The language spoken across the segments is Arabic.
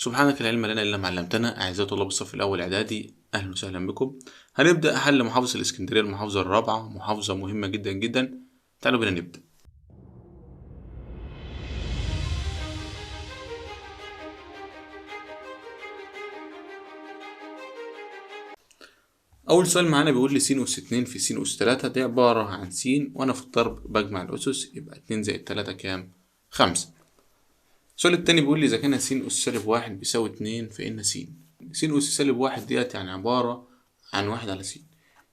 سبحانك لا علم لنا إلا ما علمتنا. أعزائي طلاب الصف الأول إعدادي، أهلا وسهلا بكم. هنبدأ حل محافظة الإسكندرية، المحافظة الرابعة، محافظة مهمة جدا جدا. تعالوا بينا نبدأ. أول سؤال معانا بيقول لي س أس 2 في س أس 3، دي عبارة عن س وأنا في الضرب بجمع الأسس، يبقى 2 زائد 3 كام؟ 5. السؤال التاني بيقول لي إذا كان س أس سالب 1 بيساوي 2 فإن س أس سالب 1 ديت يعني عبارة عن 1 على س،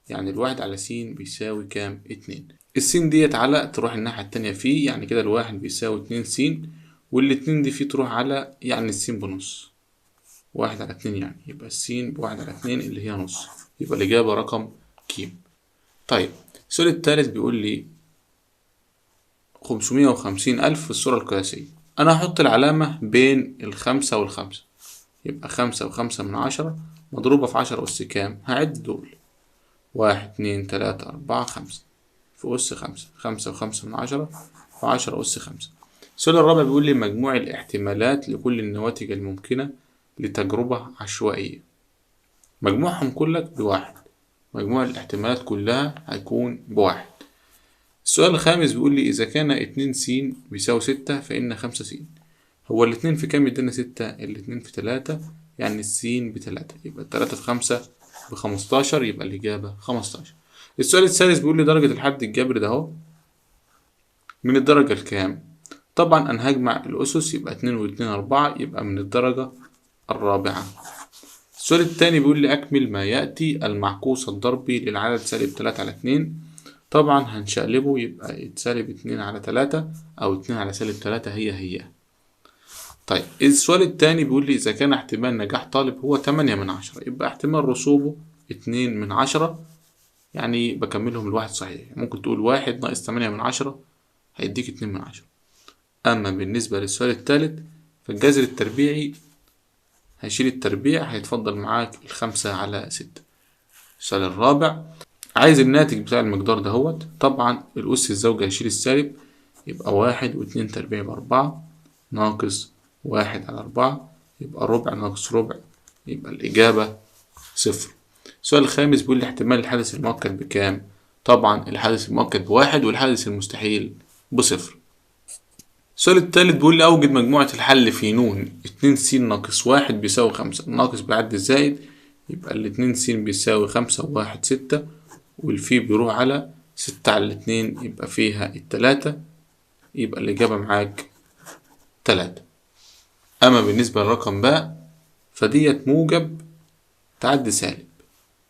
يعني الواحد على س بيساوي كام؟ 2. السين ديت على تروح الناحية التانية فيه، يعني كده الواحد بيساوي 2 س، والاتنين دي فيه تروح على، يعني السين بنص، 1 على 2 يعني يبقى السين ب1 على 2 اللي هي نص، يبقى الإجابة رقم ك. طيب السؤال التالت بيقول لي 550,000 في الصورة القياسية. أنا هحط العلامة بين الخمسة والخمسة، يبقى 5.5 مضروبة في 10 أس كام؟ هعد دول 1 2 3 4 5 في أس 5، 5.5 في 10 أس 5. السؤال الرابع بيقول لي مجموع الاحتمالات لكل النواتج الممكنة لتجربة عشوائية. مجموعهم كلك بواحد، مجموع الاحتمالات كلها هيكون بواحد. السؤال الخامس بيقول لي إذا كان 2 س بيساوي 6 فإن 5 س. هو الاتنين في كام يدينا 6؟ الاتنين في 3، يعني السين ب3، يبقى 3 في 5 ب15، يبقى الإجابة 15. السؤال السادس بيقول لي درجة الحد الجبري ده اهو من الدرجة الكام؟ طبعا أنا هجمع الأسس، يبقى 2 و2 4، يبقى من الدرجة الرابعة. السؤال التاني بيقول لي أكمل ما يأتي المعكوس الضربي للعدد سالب 3 على 2. طبعا هنشقلبه، يبقى سالب 2 على 3 أو 2 على سالب 3 هي. طيب السؤال التاني بيقول لي إذا كان احتمال نجاح طالب هو 8/10، يبقى احتمال رسوبه 2/10، يعني بكملهم الواحد صحيح. ممكن تقول 1 ناقص 8/10 هيديك 2/10. أما بالنسبة للسؤال التالت فالجذر التربيعي هيشيل التربيع، هيتفضل معاك 5/6. السؤال الرابع عايز الناتج بتاع المقدار دهوت. طبعا الأس الزوجي هيشيل السالب، يبقى 1 و2 تربيع ب4 ناقص 1/4، يبقى ربع ناقص ربع، يبقى الإجابة 0. السؤال الخامس بيقول لي احتمال الحدث المؤكد بكام؟ طبعا الحدث المؤكد ب1 والحدث المستحيل ب0. السؤال التالت بيقول لي أوجد مجموعة الحل في ن 2 س ناقص 1 بيساوي 5. الناقص بيعد الزائد، يبقى ال2 س بيساوي 5 و1 6، والفي بيروح على 6 على 2 يبقى فيها 3، يبقى الإجابة معاك 3. أما بالنسبة للرقم باء فديت موجب تعدي سالب،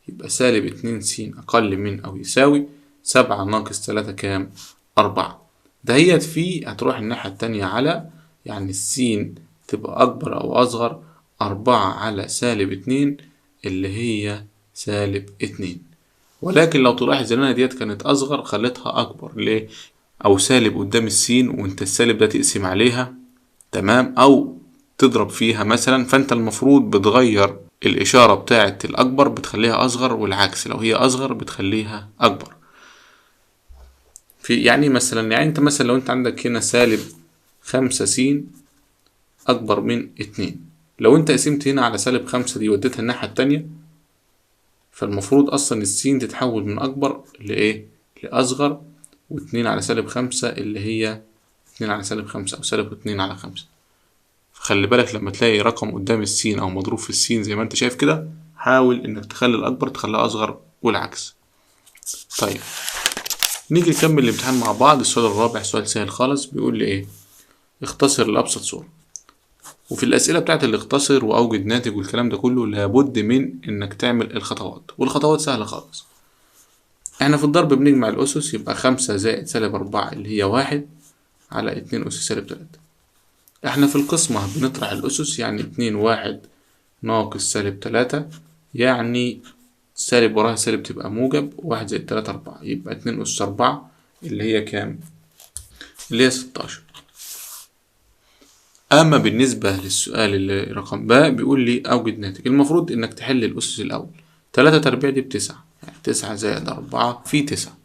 يبقى سالب 2 س أقل من أو يساوي 7 ناقص 3 كام؟ 4. دهيت فيه هتروح الناحية التانية على، يعني السين تبقى أكبر أو أصغر 4 على سالب 2 اللي هي سالب 2. ولكن لو تلاحظ إن أنا ديت كانت أصغر خليتها أكبر. ليه؟ أو سالب قدام السين وأنت السالب ده تقسم عليها، تمام، أو تضرب فيها مثلا، فأنت المفروض بتغير الإشارة بتاعة الأكبر بتخليها أصغر، والعكس لو هي أصغر بتخليها أكبر. في يعني مثلا، يعني أنت مثلا لو أنت عندك هنا سالب 5 س أكبر من 2، لو أنت قسمت هنا على سالب 5 دي وديتها الناحية التانية، فالمفروض أصلا السين تتحول من أكبر لإيه؟ لأصغر، و2 على سالب 5 اللي هي 2 على سالب 5 أو سالب 2 على 5. فخلي بالك لما تلاقي رقم قدام السين أو مضروب في السين زي ما أنت شايف كده، حاول إنك تخلي الأكبر تخليها أصغر والعكس. طيب نيجي نكمل الامتحان مع بعض. السؤال الرابع سؤال سهل خالص، بيقول لي إيه؟ اختصر لأبسط صورة. وفي الأسئلة بتاعت الاختصر وأوجد ناتج والكلام ده كله لابد من إنك تعمل الخطوات، والخطوات سهلة خالص. إحنا في الضرب بنجمع الأسس، يبقى 5 زائد سالب 4 اللي هي 1 على 2 أس سالب 3. إحنا في القسمة بنطرح الأسس، يعني 2 1 ناقص سالب 3، يعني سالب وراها سالب تبقى موجب، 1 زائد 3 4، يبقى 2 أس 4 اللي هي كام؟ اللي هي 16. أما بالنسبة للسؤال اللي رقم ب بيقول لي أوجد ناتج. المفروض إنك تحل الأسس الأول. 3 تربيع دي ب9، يعني 9 زائد 4 في 9.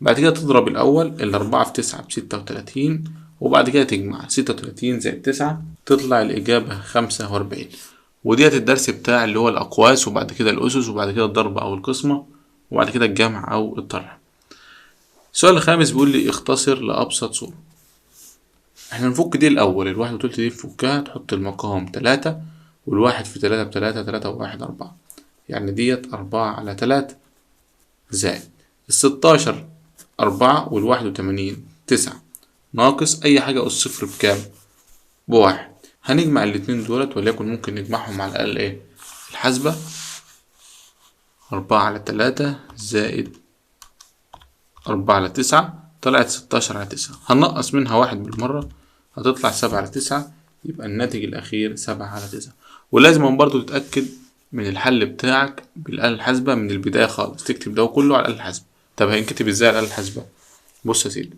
بعد كده تضرب الأول، 4 في 9 ب36، وبعد كده تجمع 36 زائد 9 تطلع الإجابة 45. وديت الدرس بتاع اللي هو الأقواس، وبعد كده الأسس، وبعد كده الضرب أو القسمة، وبعد كده الجمع أو الطرح. السؤال الخامس بيقول لي اختصر لأبسط صورة. احنا نفك دي الأول، الواحد وتلت دي نفكها، تحط المقام 3 والواحد في 3 ب3، 3 وواحد 4، يعني ديت 4 على 3 زائد 16 4 وال81 9 ناقص أي حاجة أس صفر بكام؟ بواحد. هنجمع الاتنين دولت، وليكن ممكن نجمعهم على الأقل ايه؟ الحاسبة. 4 على 3 زائد 4 على 9 طلعت 16 على 9، هننقص منها واحد بالمرة هتطلع 7 على 9، يبقى الناتج الأخير 7 على 9. ولازم برضو تتأكد من الحل بتاعك بالآلة الحاسبة من البداية خالص، تكتب ده كله على الآلة الحاسبة. طب هينكتب ازاي على الآلة الحاسبة؟ بص يا سيدي،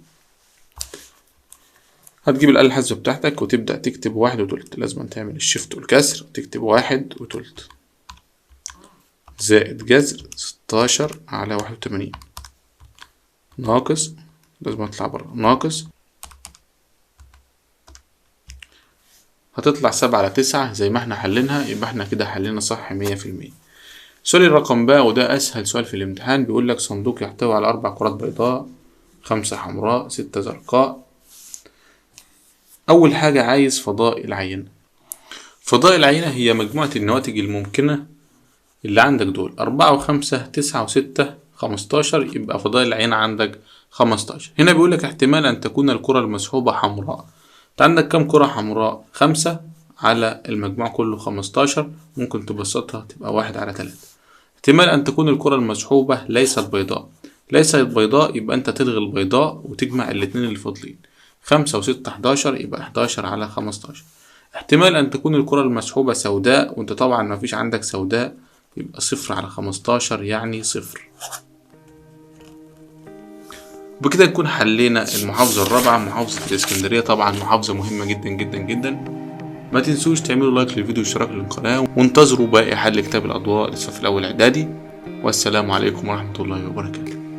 هتجيب الآلة الحاسبة بتاعتك وتبدأ تكتب 1 وتلت، لازم تعمل الشيفت والكسر وتكتب 1 وتلت زائد جذر 16 على 81 ناقص، لازم اطلع برا، ناقص، هتطلع 7 على 9 زي ما احنا حلينها، يبقى احنا كده حلينا صح 100%. سؤال الرقم بقى، وده أسهل سؤال في الامتحان، بيقولك صندوق يحتوي على 4 كرات بيضاء، 5 حمراء، 6 زرقاء. أول حاجة عايز فضاء العينة. فضاء العينة هي مجموعة النواتج الممكنة اللي عندك دول 4 و5 9 و6 15، يبقى فضاء العينة عندك 15. هنا بيقولك احتمال أن تكون الكرة المسحوبة حمراء. انت عندك كم كرة حمراء؟ 5 على المجموع كله 15، ممكن تبسطها تبقى 1 على 3. احتمال أن تكون الكرة المسحوبة ليست بيضاء. ليست بيضاء يبقى أنت تلغي البيضاء وتجمع الاتنين اللي فاضلين، 5 و6 11، يبقى 11 على 15. احتمال أن تكون الكرة المسحوبة سوداء، وأنت طبعا مفيش عندك سوداء، يبقى 0 على 15 يعني 0. وبكده نكون حلينا المحافظة الرابعة، محافظة الإسكندرية. طبعا محافظة مهمة جدا جدا جدا. ما تنسوش تعملوا لايك للفيديو واشتراك للقناة، وانتظروا باقي حل كتاب الأضواء للصف الأول إعدادي. والسلام عليكم ورحمة الله وبركاته.